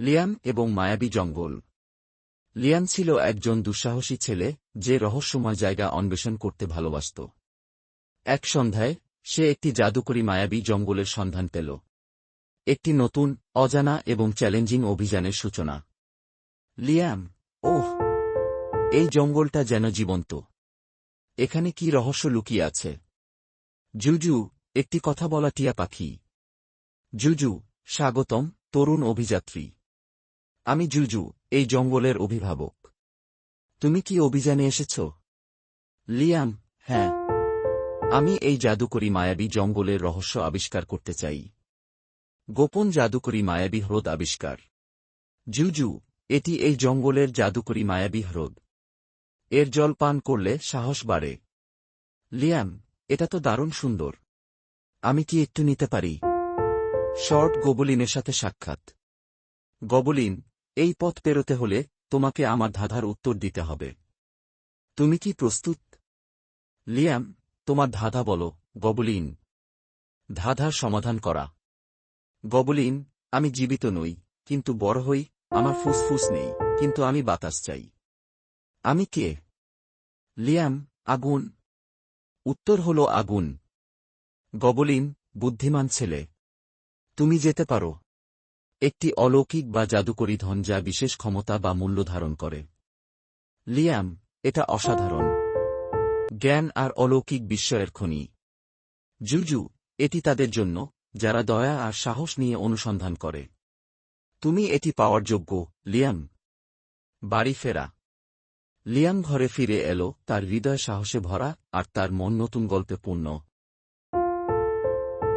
Liam এবং মায়াবী জঙ্গল। লিয়াম ছিল একজন দুঃসাহসী ছেলে যে রহস্যময় জায়গা অন্বেষণ করতে ভালোবাসত। এক সন্ধ্যায় সে একটি জাদুকরী মায়াবী জঙ্গলের সন্ধান পেল। একটি নতুন, অজানা এবং চ্যালেঞ্জিং অভিযানের সূচনা। লিয়াম, ওহ, এই জঙ্গলটা যেন জীবন্ত। এখানে কি রহস্য লুকিয়ে আছে? জুজু, একটি কথা বলা টিয়া পাখি। জুজু, স্বাগতম, তরুণ অভিযাত্রী। আমি জুজু, এই জঙ্গলের অভিভাবক। তুমি কি অভিযানে এসেছ? লিয়াম, হ্যাঁ। আমি এই জাদুকরী মায়াবী জঙ্গলের রহস্য আবিষ্কার করতে চাই। গোপন জাদুকরী মায়াবী হ্রদ আবিষ্কার। জুজু, এটি এই জঙ্গলের জাদুকরী মায়াবী হ্রদ। এর জল পান করলে সাহস বাড়ে। লিয়াম, এটা তো দারুণ সুন্দর। আমি কি একটু নিতে পারি? শর্ট গবলিনের সাথে সাক্ষাৎ। গবলিন, এই পথ পেরোতে হলে তোমাকে আমার ধাঁধার উত্তর দিতে হবে। তুমি কি প্রস্তুত? লিয়াম, তোমার ধাঁধা বলো, গবলিন। ধাঁধার সমাধান করা। গবলিন, আমি জীবিত নই, কিন্তু বড় হই। আমার ফুসফুস নেই, কিন্তু আমি বাতাস চাই। আমি কে? লিয়াম, আগুন। উত্তর হল আগুন। গবলিন, বুদ্ধিমান ছেলে। তুমি যেতে পারো। একটি অলৌকিক বা জাদুকরী ধন যা বিশেষ ক্ষমতা বা মূল্য ধারণ করে। লিয়াম, এটা অসাধারণ। জ্ঞান আর অলৌকিক বিস্ময়ের খনি। জুজু, এটি তাদের জন্য যারা দয়া আর সাহস নিয়ে অনুসন্ধান করে। তুমি এটি পাওয়ার যোগ্য, লিয়াম। বাড়ি ফেরা। লিয়াম ঘরে ফিরে এল, তার হৃদয় সাহসে ভরা আর তার মন নতুন গল্পে পূর্ণ।